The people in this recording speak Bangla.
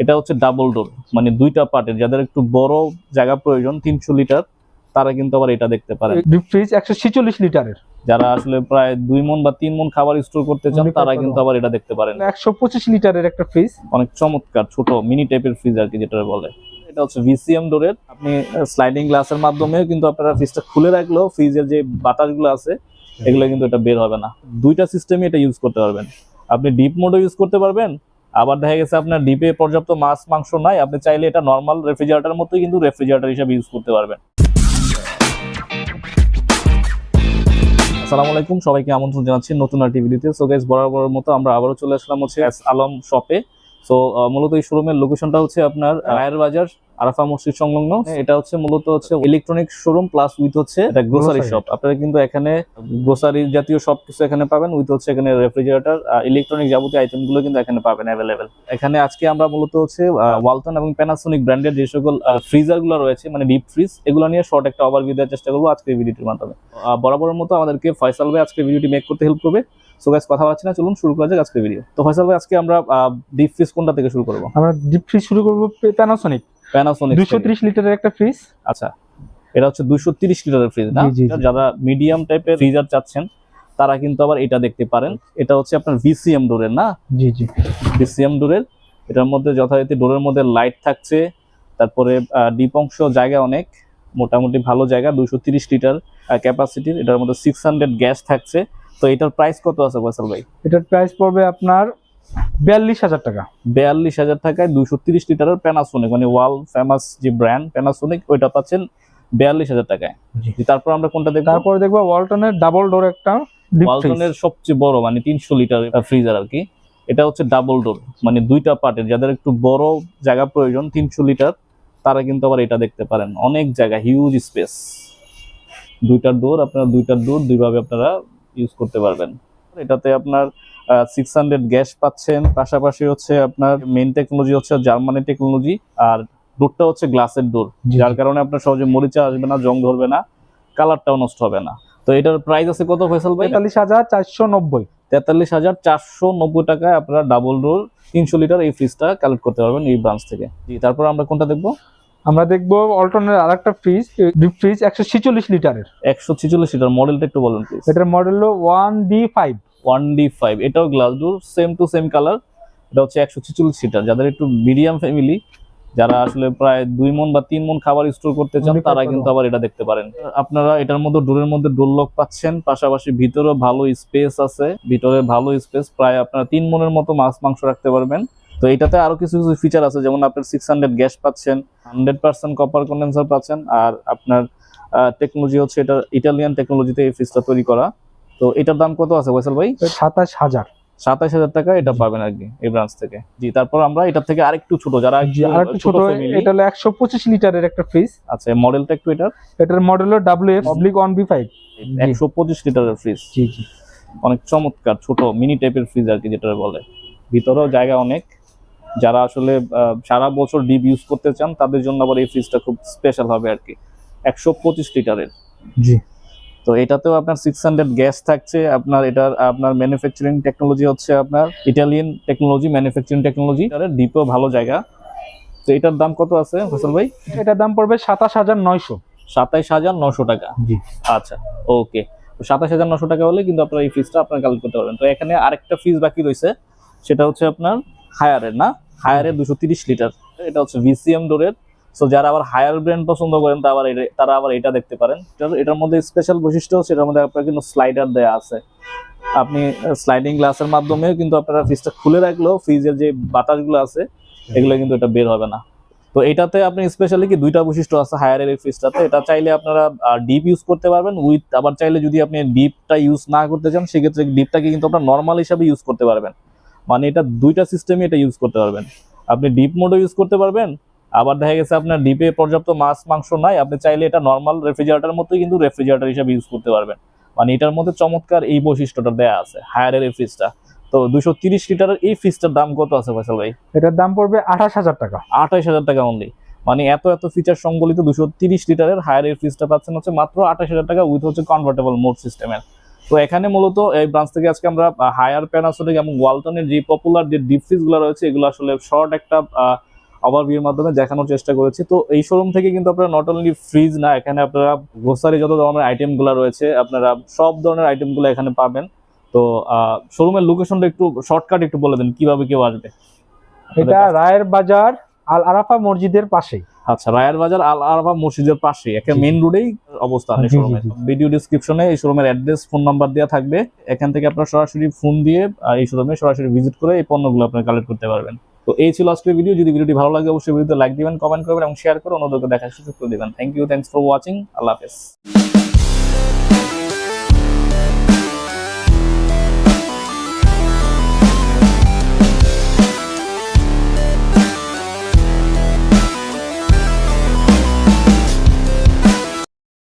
এটা হচ্ছে ডাবল ডোর, মানে দুইটা পার্টের। যাদের একটু বড় জায়গা প্রয়োজন 300 লিটার, তারা কিন্তু আবার এটা দেখতে পারেন। ডিপ ফ্রিজ 146 লিটারের, যারা আসলে প্রায় 2 মণ বা 3 মণ খাবার স্টোর করতে চান, তারা কিন্তু আবার এটা দেখতে পারেন। 125 লিটারের একটা ফ্রিজ, অনেক চমৎকার ছোট মিনি টাইপের ফ্রিজ আর কি, যেটা বলে। এটা হচ্ছে ভিসিএম ডোরের। আপনি স্লাইডিং গ্লাসের মাধ্যমেও কিন্তু আপনারা ফ্রিজটা খুলে রাখলেও ফ্রিজের যে বাতাসগুলো আছে এগুলো কিন্তু এটা বের হবে না। দুইটা সিস্টেমে এটা ইউজ করতে পারবেন। আপনি ডিপ মোডও ইউজ করতে পারবেন, আবার দেখা গেছে আপনার ডিপে পর্যাপ্ত মাছ মাংস নাই, আপনি চাইলে এটা নর্মাল রেফ্রিজারেটরের মতোই কিন্তু রেফ্রিজারেটর হিসেবে ইউজ করতে পারবেন। আসসালামু আলাইকুম, সবাইকে আমন্ত্রণ জানাচ্ছি নতুন একটি ভিডিওতে। সো গাইস, বরাবরের মতো আমরা আবারও চলে আসলাম হচ্ছে আলম শপে। সো মূলত এই শোরুমের লোকেশনটা হচ্ছে আপনার হায়ার বাজার আরাফা মসজিদ সংলগ্ন। এটা হচ্ছে মূলত হচ্ছে ইলেকট্রনিক শোরুম প্লাস উইথ হচ্ছে এটা গ্রোসারি শপ। আপনারা কিন্তু এখানে গ্রোসারি জাতীয় সব কিছু এখানে পাবেন, উইথ হচ্ছে এখানে রেফ্রিজারেটর, ইলেকট্রনিক যাবতীয় আইটেমগুলো কিন্তু এখানে পাবেন অ্যাভেলেবেল। এখানে আজকে আমরা মূলত হচ্ছে ওয়ালটন এবং প্যানাসোনিক ব্র্যান্ডের যে সকল ফ্রিজারগুলো রয়েছে, মানে ডিপ ফ্রিজ, এগুলো নিয়ে শর্ট একটা ওভারভিউ দেওয়ার চেষ্টা করবো আজকের ভিডিওটির মাধ্যমে। বরাবরের মতো আমাদেরকে ফয়সাল ভাই আজকে ভিডিওটি মেক করতে হেল্প করবে। সো গাইস, কথা বলছি না, চলুন শুরু করা যাক আজকের ভিডিও। তো ফয়সাল ভাই, আজকে আমরা ডিপ ফ্রিজ কোনটা থেকে শুরু করব? আমরা ডিপ ফ্রিজ শুরু করব প্যানাসোনিক 230 লিটারের একটা ফ্রিজ। আচ্ছা, এটা হচ্ছে 230 লিটারের ফ্রিজ না? যারা মিডিয়াম টাইপের ফ্রিজার চাচ্ছেন তারা কিন্তু আবার এটা দেখতে পারেন। এটা হচ্ছে আপনার ভিসিএম ডোরের না? জি জি, ভিসিএম ডোরের। এটার মধ্যে যথারীতি ডোরের মধ্যে লাইট থাকছে, তারপরে ডিপ অংশ জায়গা অনেক মোটামুটি ভালো জায়গা, 230 লিটার ক্যাপাসিটির। এটার মধ্যে 600 গ্যাস থাকছে। তো এটার প্রাইস কত আছে ফয়সাল ভাই? এটার প্রাইস পড়বে আপনার 42,000 টাকা। 42,000 টাকায় 230 লিটারের প্যানাসোনিক, মানে ওয়ার্ল্ড ফেমাস যে ব্র্যান্ড প্যানাসোনিক, ওইটা পাচ্ছেন 42,000 টাকায়। তারপর আমরা কোনটা দেখব? তারপর দেখবো ওয়ালটনের ডাবল ডোর একটা, ওয়ালটনের সবচেয়ে বড়, মানে 300 লিটার ফ্রিজার আর কি। এটা হচ্ছে ডাবল ডোর, মানে দুইটা পার্টের। যাদের একটু বড় জায়গা প্রয়োজন 300 লিটার, তারা কিন্তু আবার এটা দেখতে পারেন। অনেক জায়গা, হিউজ স্পেস, দুইটা ডোর। আপনারা দুইটা ডোর দুইভাবে আপনারা ইউজ করতে পারবেন। এটাতে আপনার 600 গ্যাস পাচ্ছেন, পাশাপাশি হচ্ছে আপনার মেইন টেকনোলজি হচ্ছে জার্মানি টেকনোলজি, আর ডোরটা হচ্ছে গ্লাসের ডোর, যার কারণে আপনার সহজে মরিচা আসবে না, জং ধরবে না, কালারটাও নষ্ট হবে না। তো এটার প্রাইস আছে কত ফয়সাল ভাই? 43,490। 43,490 টাকায় আপনারা ডাবল ডোর 300 লিটার এই ফ্রিজটা কালেক্ট করতে পারবেন এই ব্রাঞ্চ থেকে। জি, তারপর আমরা কোনটা দেখবো? আমরা দেখবো ওয়ালটনের আরেকটা ফ্রিজ, ডিপ ফ্রিজ 146 লিটারের। 146 লিটার, মডেলটা একটু বলুন প্লিজ। এটার মডেল হলো 1D5। 1D5, এটাও glass door, same to same colour. এটা হচ্ছে 146 লিটার। যাদের একটু মিডিয়াম ফ্যামিলি, যারা আসলে প্রায় 2 মণ বা 3 মণ খাবার স্টোর করতে চান, তারা কিন্তু আবার এটা দেখতে পারেন। আপনারা এটার মধ্যে ডোরের মধ্যে ডোর লক পাচ্ছেন, পাশাপাশি ভিতরেও ভালো স্পেস আছে। ভিতরে ভালো স্পেস, প্রায় আপনারা 3 মণের মতো মাছ মাংস রাখতে পারবেন। তো এটাতে আরো কিছু কিছু ফিচার আছে, যেমন আপনার 600 গ্যাস পাচ্ছেন, 100% কপার কন্ডেন্সার পাচ্ছেন, আর আপনার টেকনোলজি হচ্ছে এটা ইটালিয়ান টেকনোলজিতে এই ফ্রিজটা তৈরি করা। তো এটার দাম কত আছে ফয়সাল ভাই? 27,000। 27,000 টাকা এটা পাবেন আর কি এই ব্রাঞ্চ থেকে। জি, তারপর আমরা এটার থেকে আরেকটু ছোট, যারা আরেকটু ছোট, এটা হলো 125 লিটারের একটা ফ্রিজ। আচ্ছা, মডেলটা একটু এটার মডেল হলো WF/1B5। 125 লিটারের ফ্রিজ। জি জি, অনেক চমৎকার ছোট মিনি টাইপের ফ্রিজ আর কি, যেটা বলে। ভিতরেও জায়গা অনেক। যারা আসলে সারা বছর ডিপ ইউজ করতে চান, তাদের জন্য আবার এই ফ্রিজটা খুব স্পেশাল হবে আর কি। 125 লিটারের। জি, তো এটাতেও আপনার 600 গ্যাস থাকছে। আপনার ম্যানুফ্যাকচারিং টেকনোলজি হচ্ছে আপনার ইটালিয়ান টেকনোলজি, ম্যানুফ্যাকচারিং টেকনোলজি। ডিপও ভালো জায়গা। তো এটার দাম কত আছে ফয়সাল ভাই? এটার দাম পড়বে 27,900। 27,900 টাকা। জি, আচ্ছা, ওকে। তো 27,900 টাকা হলে কিন্তু আপনার এই ফ্রিজটা আপনার কালেক্ট করতে পারবেন। তো এখানে আরেকটা ফ্রিজ বাকি রয়েছে, সেটা হচ্ছে আপনার হায়ারের না? হায়ারের 230 লিটার। এটা হচ্ছে ভিসিএম ডোরের। সো যারা আবার হায়ার ব্র্যান্ড পছন্দ করেন, তারা আবার এটা দেখতে পারেন। এটার মধ্যে স্পেশাল বৈশিষ্ট্য হচ্ছে এটার মধ্যে আপনার কিন্তু স্লাইডার দেয়া আছে। আপনি স্লাইডিং গ্লাসের মাধ্যমেও কিন্তু আপনারা ফ্রিজটা খুলে রাখলেও ফ্রিজের যে বাতাসগুলো আছে এগুলো কিন্তু এটা বের হবে না। তো এটাতে আপনি স্পেশালি কি দুইটা বৈশিষ্ট্য আছে হায়ারের এই ফ্রিজটাতে। এটা চাইলে আপনারা ডিপ ইউজ করতে পারবেন, উইথ আবার চাইলে যদি আপনি ডিপটা ইউজ না করতে চান, সেক্ষেত্রে ডিপটাকে কিন্তু আপনার নর্মাল হিসাবে ইউজ করতে পারবেন। মানে এটা দুইটা সিস্টেমে এটা ইউজ করতে পারবেন। আপনি ডিপ মোডও ইউজ করতে পারবেন, আবার দেখা গেছে আপনার ডিপে পর্যাপ্ত মাছ মাংস নাই, আপনি চাইলে এটা নর্মাল রেফ্রিজারেটরের মতোই কিন্তু রেফ্রিজারেটর হিসেবে ইউজ করতে পারবেন। মানে এটার মধ্যে চমৎকার এই বৈশিষ্ট্যটা দেয়া আছে হায়ারের এই ফ্রিজটা। তো 230 লিটারের এই ফ্রিজটার দাম কত আছে ফয়সাল ভাই? এটার দাম পড়বে 28,000 টাকা। 28,000 টাকা অনলি। মানে এত ফিচার সংবলিত 230 লিটারের হায়ারের ফ্রিজটা পাচ্ছেন হচ্ছে মাত্র 28,000 টাকা, উইথ হচ্ছে কনভার্টেবল মোড সিস্টেমের। তো এখানে মূলত এই ব্রাঞ্চ থেকে আজকে আমরা হায়ার, প্যানাসোনিক এবং ওয়ালটনের যে পপুলার যে ডিপ ফ্রিজ গুলো রয়েছে এগুলো আসলে শর্ট একটা ওভারভিউর মাধ্যমে দেখানোর চেষ্টা করেছি। তো এই শোরুম থেকে কিন্তু আপনারা নট অনলি ফ্রিজ না, এখানে আপনারা গ্রোসারি যত ধরনের আইটেম গুলো রয়েছে আপনারা সব ধরনের আইটেম গুলো এখানে পাবেন। তো শোরুমের লোকেশনটা একটু শর্টকাট একটু বলে দেন কিভাবে কেউ আসবে। এটা রায়ের বাজার আল আরাফা মসজিদের পাশে। আচ্ছা, রায়ের বাজার আল আরাফা মসজিদের পাশে একটা মেইন রোডেই অবস্থান এই শোরুমের। ভিডিও ডেসক্রিপশনে এই শোরুমের অ্যাড্রেস, ফোন নাম্বার দেওয়া থাকবে। এখান থেকে আপনারা সরাসরি ফোন দিয়ে এই শোরুমে সরাসরি ভিজিট করে এই পণ্যগুলো আপনারা কালেক্ট করতে পারবেন। তো এই ছিল আজকের ভিডিও। যদি ভিডিওটি ভালো লাগে অবশ্যই ভিডিওতে লাইক দিবেন, কমেন্ট করবেন এবং শেয়ার করে অন্যদেরকে দেখার সুযোগ করে দিবেন। Thanks for watching. আল্লাহ হাফেজ।